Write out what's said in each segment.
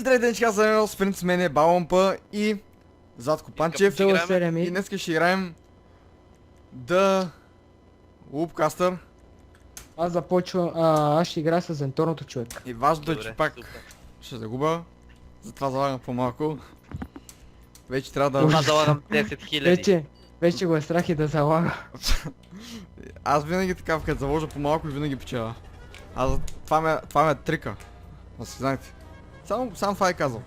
Здравейте, днешка за едно с принц мене Балампа и Зlatko Панчев. И днес ще играем The Loopcaster. Аз започвам, аз ще играя с зенторното човек. И важното е, че пак ще загуба. Затова залагам по-малко. Вече трябва да... Аз залагам 10 000. Вече го е страх и да залага. Аз винаги така, като заложа по-малко и винаги печеля. Това ме е трика. Да си знаете. Само това е казал.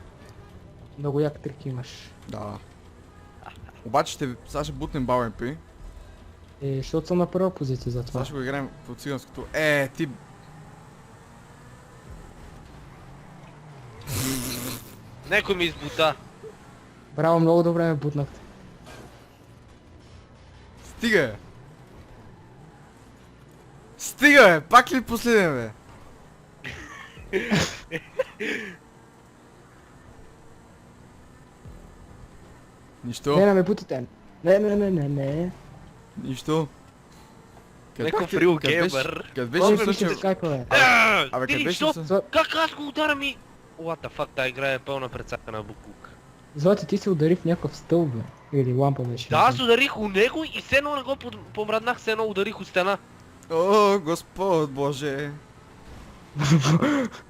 Много як трик имаш. Да. Обаче сега ще бутнем BaoMP. Защото съм на първа позиция за Сега това. ще го играем по циганското. Ти... Некой ми избута. Браво, много добре ме бутнахте. Стига е! Стига е! Пак ли последен бе? Нищо? Не ме бутате. Не. Нищо? Некой фрил геймър. Къде Може беше би ще случай? скайпа, бе. Абе къде беше що? случай? Как аз го удара ми? What the fuck, тази игра е пълна прецака на буклук. Злати, ти се удари в някакъв стълб, бе. Или лампа беше. Да, аз ударих у него и все едно не го помръднах, все едно ударих от стена. О, Господ Боже!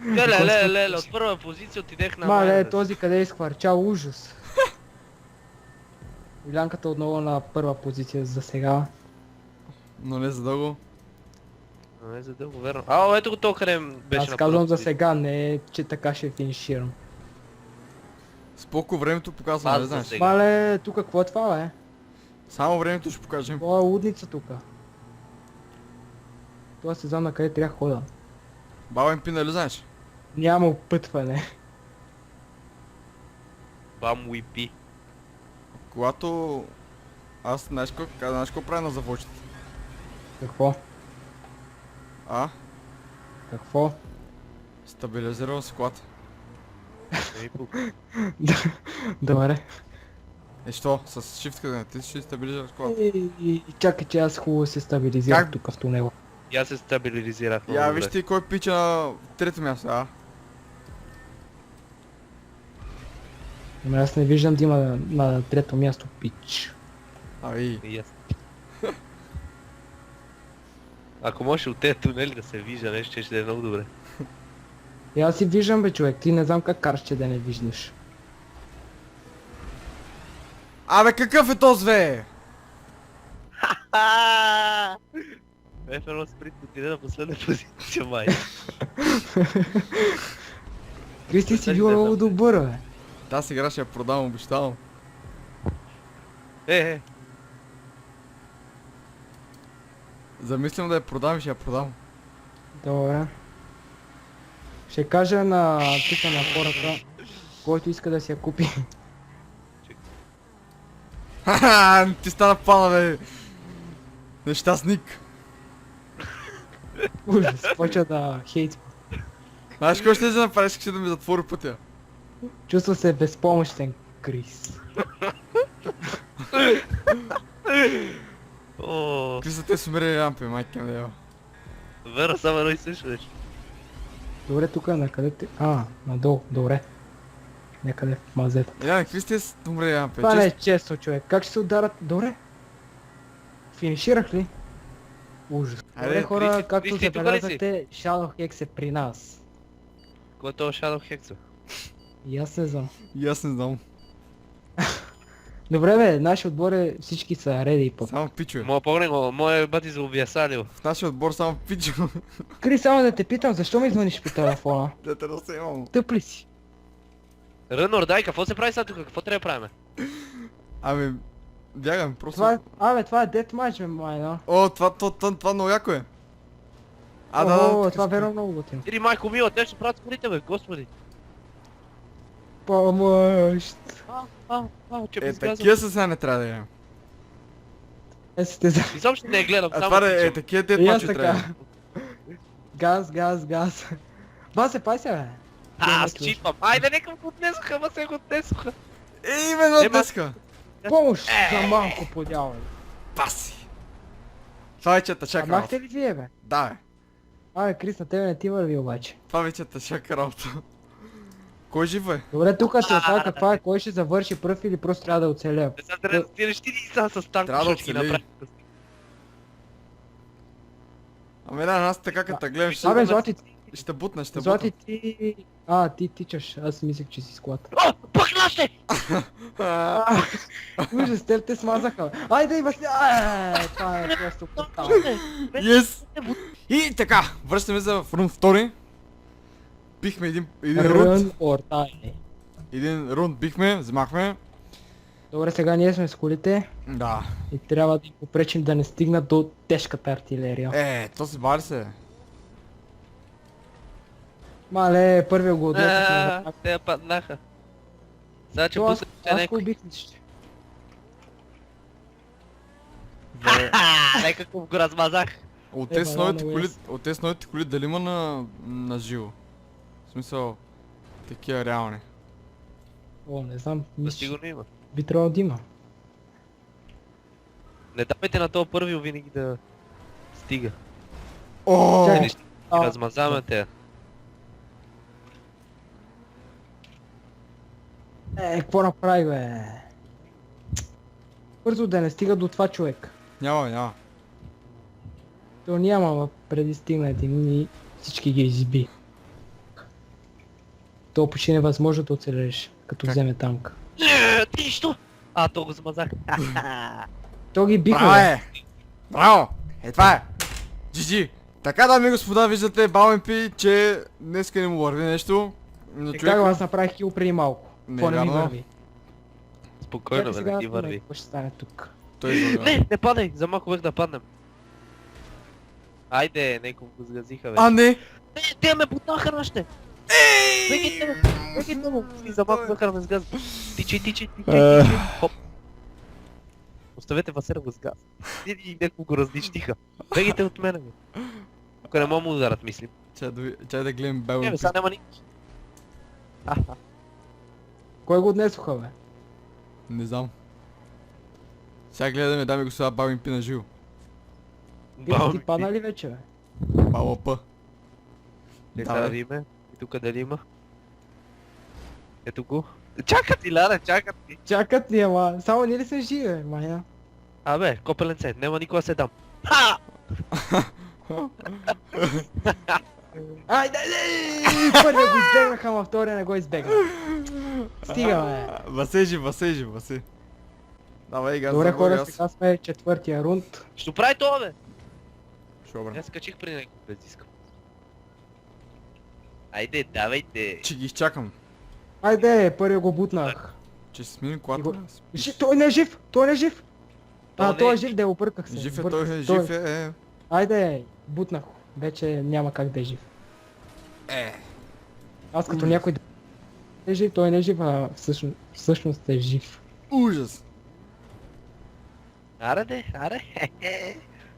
Леле, от първа позиция отидех на Мале, този къде е изхвърчал ужас. Илянката отново на първа позиция за сега. Но не за дълго. Не за дълго, верно. Ето го толкова къде беше Аз на казвам първа за позиция. сега, не е, че така ще финиширам. Споко времето показва, Аз не за знаеш. сега. Мале, тук какво е това, бе? Само времето ще покажем. Това е лудница тука. Това се знам на къде трябва да хода. BaoMP нали знаеш? Няма опътване. Бам уипи. Когато... Аз знаеш какво правя на заводчета? Какво? Какво? Стабилизирал си колата. Добре. Що? С shift къде? Ти ще стабилизираш колата. И чакай, че аз хубаво се стабилизирах Как? тук в тунела. И аз се стабилизирах много Я добре. виж ти кой пича на трето място, Ама аз не виждам да има на трето място пич. И И аз. Ако можеш от тези тунели да се вижда нещо, ще е много добре. И аз си виждам, бе, човек, ти не знам как караш, че да не виждаш. Абе какъв е този бе? Еферно сприт отиде на последна позиция, май. Кристи си бил много добър, бе. Тази игра ще я продавам, обещавам. Замислям да я продам и ще я продам. Добре. Ще кажа на тука на хората, който иска да си я купи. Ха-ха, ти стана пана бе. Нещастник. Ужас, почва да хейт. Знаеш какво ще направиш, ще да ми затвори пътя? Чувства се безпомощен, Крис. О, Какви са те сумирали лампи, майка ми дева. верно, само едно и също нещо. Добре, тук на къде те... надолу, добре. Някъде в мазета. Яна, какви сте сумирали лампи? Това не е често, човек. Как ще се ударат? Добре. Финиширах ли? Ужас. Айде, Добре, хора, Кристи, както Кристи, тук ли си? забелязахте, Shadow Hex е при нас. Кой е този Shadow Hex? И аз не знам. И аз не знам. Добре, бе, нашия отбор е, всички са реди по. Само пичове. Моя погне го, моя бати се обясалил. В нашия отбор само пичове. Крис, само да те питам, защо ми извъниш по телефона? Да те да се имам. Тъп ли си? Рънор, дай, какво се прави сега тук? Какво трябва да правим? Ами, бягам, просто... Това е дет матч, бе, майна. О, това много яко е. Това верно много готино. Ири, майко мила, те ще правят скорите, бе, господи. Помощ. Че Е, ми такива сгазва. са сега не трябва да имам. Сте за... Изобщо не гледам, само Това е тичам. такива дет И аз мачове трябва. така. Газ. Басе, пай се, бе. Аз чипам. Айде, нека го отнесоха, ама се го отнесоха. Именно днеска. Помощ за малко подява. Паси. Това вече те чака работа. Махте ли вие, бе? Да, бе. Крис, на тебе не ти върви обаче. Това вече те чака работа. Кой жив е? Добре, тук целта каква е? Кой ще завърши пръв или просто трябва да оцелея? Сега трябва да стираш ти и сега с танк, Трябва да ще ги оцелей. направи. Ами да, аз така като те гледам Абе, ще... Злати, Ще бутна, ще Злати бутна. ти... ти тичаш, аз мислех, че си склад. О, пъхна се! Ужас, те смазаха. Айде, Васили! Това е просто тотално. Yes! И така, връщаме се в рун 2. Бихме един рунд. Run or die. Един рунд бихме, взмахме. Добре, сега ние сме с колите Да. и трябва да им попречим да не стигнат до тежката артилерия. То се бали се. Мале, първия го отнесохме. Те я паднаха. Сега че То пуснат че аз го някой. убих нищо. Нека какво го размазах. От Е, тези новите банана, коли, yes. от тези новите коли дали има на живо? В смисъл, такива реални. О, не знам, Да мисля, сигурно има. би трябвало да има. Не давайте на този първи винаги да стига. О! Чакай. Или ще ги размазаваме те. Какво направи, бе? Бързо да не стига до това човек. Няма. То няма, ма преди стигна един и всички ги изби. То почти невъзможно да оцелеш, като Как? вземе танк. Ти що? То го замазах. То ги биха, Браво бе. е! Браво! Това е! GG! Така, дами и господа, виждате BalMP, че днеска не му върви нещо. Но Как човек... аз направих хил преди малко? Не, Какво не ми вярно. върви? Спокойно, Чакай бе, сега не ти да видим върви. какво ще стане тук. Той излага. Не падай, за малко бях да паднем. Айде, неко го сгазиха, бе. А, не! Те ме бутнаха нашите! Бегайте му! И за малко бяха да ме сгаз. Тичай. Хоп. Оставете Васера го сгаз. И неко го разнищиха. Бегайте от мене, бе. Тук не мога му ударат, мислим. Чай да гледам Не, бе, сега BalMP. няма никой. Кой го отнесоха, бе? Не знам. Сега гледаме, дами и господа, BalMP на живо. Ти падна ли вече, бе? BalMP. Не Да, сега бе. да видим. И тук дали има. Ето го. Чакат ти, Ляра, чакат ти. Чакат ни, ама. Само ние ли сме живи, бе, Майя? Абе, копеленце, няма никога се дам. Ха! Айде! Първия го избегнаха, ама втория не го избегна. Стига, бе. Васе. Давай, газ, Добре, хора, газ. сега сме четвъртия рунд. Ще прави това, бе! Ще обрам. Аз качих при някой без искам. Айде, давайте! Че ги изчакам. Айде, първия го бутнах. Че си смени колата. Той не е жив! Той не е жив! Той не той е е жив, да обърках се. Жив е, Обърках той е, се. жив е. Айде, бутнах го. Вече няма как да е жив. Аз като някой да е жив, той не е жив, а всъщност е жив. Ужас. Аре!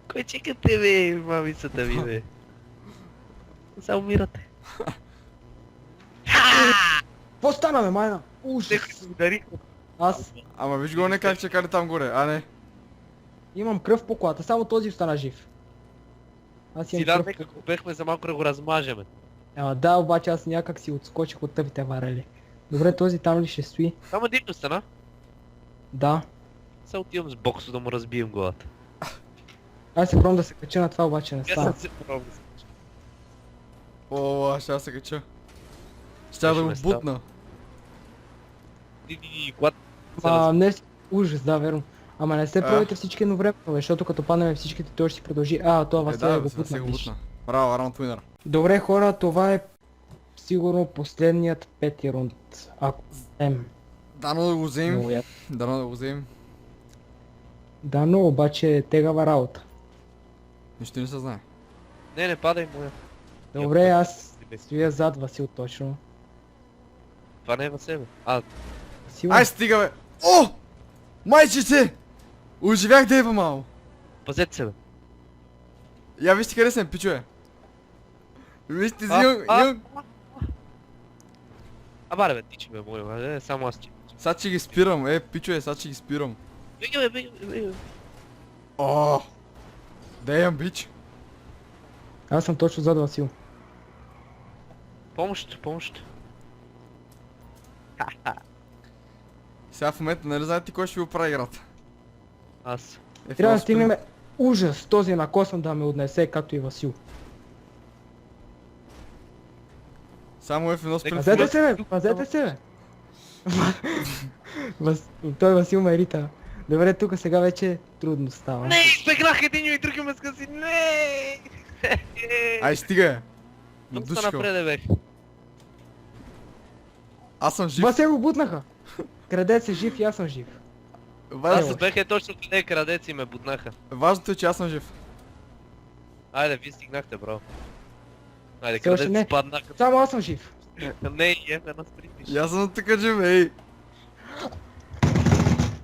Кой чекате, бе, мамицата ви, бе? Сега умирате. Какво стана, бе, майна? Ужас! Некой се удари. Аз Ама виж го не как чекали там горе, а не. имам кръв по колата, само този остана жив. Аз имам Силян, кръв. нека го бехме за малко да го размажеме. Да, обаче аз някак си отскочих от тъпите варели. Добре, този там ли ще стои? Само един остана. Да. Сега отивам с боксо да му разбием главата. Аз се пробвам да се кача на това, обаче не Аз стана. съм се пробвам да се кача. О, аз ще се кача. Ще да Ще го ме става. бутна. Когато Не, ужас, да, верно. Ама не се пробвайте всички едновременно, бе, защото като паднем всичките, той ще си продължи. Това Василия Да, го се путна, го виж. бутна. Браво, раунд winner. Добре, хора, това е сигурно последният пети рунд. Ако взем. Дано да го вземем. Много яко. Дано да го вземем. Да, но обаче е тегава работа. Нищо не се знае. Не падай, моя. Добре, аз стоя зад Васил точно. Това не е в себе. Васил, Ай, стига, бе! О! Майчице! Оживях да ева малко. Пазете се, бе. Я вижте къде съм, пичове. Вижте, имам... Абаре, бе, тичи, бе, моя. Само аз ти. Сега че ги спирам, пичове, сега че ги спирам. Бега. О! Damn, бич. аз съм точно зад Васил. Помощ. Сега в момента, нали знаете кой ще ви оправи играта? Аз. Трябва да стигнем ужас този накосан да ме отнесе, както и Васил. Само F1 спринт. Пазете се, бе! Пазете се, бе! Той Васил ме рита. Добре, тук сега вече трудно става. Не, избегнах един и други ме скъси. Не! Ай, стига! Тук са Душко. напред, бе. Аз съм жив. Васил го бутнаха! Крадец е жив и аз съм жив. Аз бех точно къде крадеци ме буднаха. Важното е, че аз съм жив. Айде, вие стигнахте, бро. Айде, Все още крадеци не. паднаха. Само аз съм жив. Не, една спринтиш. И аз съм тук жив, ей!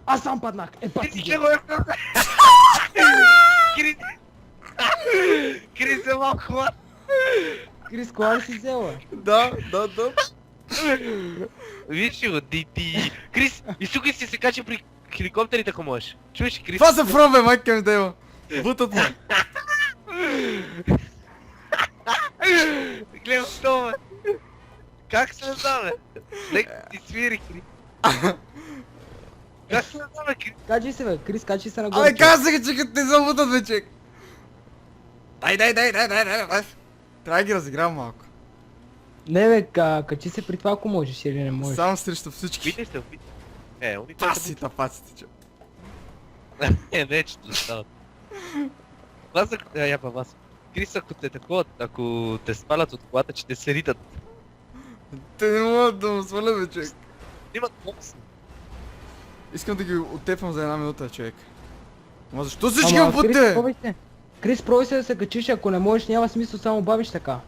Аз сам паднах! Пати Крис, ги! го е! Крис! Крис е малко хлад! Крис, кола ли си взела? Да. Виж го, ти. Крис, изсукай си се качи при хеликоптерите, ако можеш. Чуеш ли, Крис? Това се пробе, майка ми дева! Бутат ме! Гледам това, бе. Как се знаме? Нека ти свири, Крис. Как се знаме, Крис? Качи се, бе! Крис, качи се нагоре. Абе, каза ги, че като те забутат, бе, чек! Дай! Трябва да ги разигравам малко. Не, бе, качи се при това, ако можеш или не можеш. Само срещу всички. Видиш се, опит. Уни Пасите, че. не, че това става. Вас, вас. Крис, ако те такова, ако те спалят от колата, че те се ритат. Те не могат да му сваля, бе, човек. Имат бокс. Искам да ги оттепвам за една минута, човек. Ама защо всички ме путте? Крис, пробвай се да се качиш, ако не можеш, няма смисъл, само бавиш така.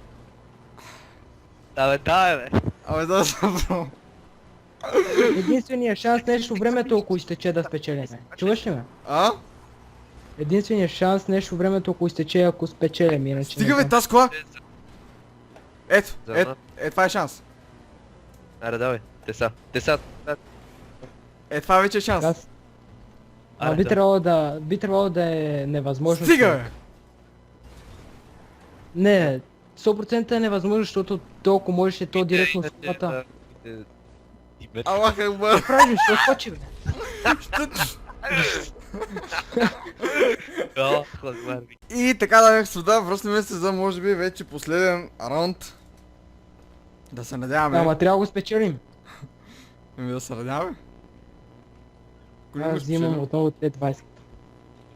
Да, бе. Абе, да, съм. Единственият шанс нещо времето, ако изтече да спечелиме. Чуваш ли ме? А? Единственият шанс нещо времето, ако изтече, ако спечелим, иначе Стига, не бе, знам. тази кола! Ето, За това е шанс. Аре, давай. Те са. Това вече е шанс. Аз... Аре, би трябвало да е невъзможно. Стига, човек. бе! Не, 100% е невъзможно, защото толкова можеше то директно с колата. Аллах Акбар. Правиш, ще скочи, бе. И така, дами и господа, връщаме се за може би вече последен раунд. Да се надяваме. Ама трябва да го спечелим. Да се надяваме. Коли Аз го взимам спечелим? отново те 20.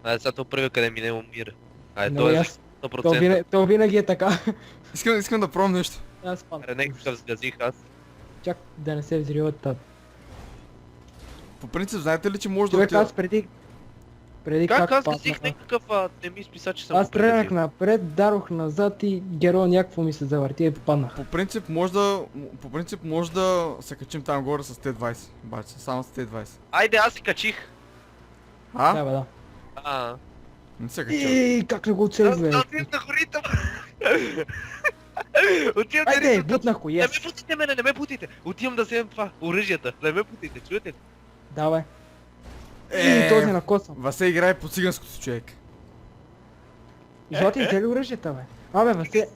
Айде, сега то първи къде мине умира. Айде, Но то е аз- 100%. То винаги е така. Искам да пробвам нещо. Аз падам. Аре, нека такъв сгазих аз. Чак да не се взриват тъп. По принцип, знаете ли, че може да Човек, отида... аз преди Как аз паднах, сгазих някакъв, не ми изписа, че съм Аз го прегазил. тръгнах напред, дарох назад и героя някакво ми се завърти и попаднах. По принцип може да се качим там горе с Т-20. Обаче, само с Т-20. Айде, аз се качих. А? Да, бе, да. Не се кача. И как не го оцелих, бе. Аз отивам на горите. Отивам да Айде, ритам. бутнах го, Не ме ес. путите мене, не ме путите. Отивам да вземем това, оръжията. Не ме путите, чуете ли? Да, бе. И този накосам. Васе играе по циганското, човек. Злати, взели оръжията, бе. Абе, Васе,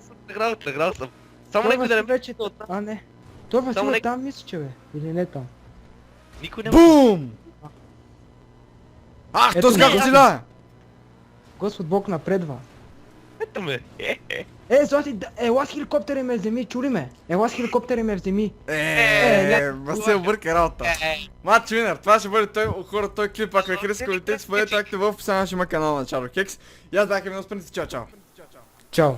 Награл съм. Само той някой да не Васил ме вече... пута оттам. А, не. Той Васил Само е нека- там, мисля, че, бе. Или не там. Никой няма. Бум! Ах, Ето този ме, как да. си да! Господ Бог напредва. Ето ме. Злати, ела с хеликоптера и ме вземи, чули ме? Ела с хеликоптера и ме вземи. Васе обърка работа. Матч Винер, това ще бъде той, хора, той клип, ако ви хареса коментарите, споделете, акте в описанието, ще има канала на Чаро Кекс. И аз бях Емил Спринци, чао, чао. Чао.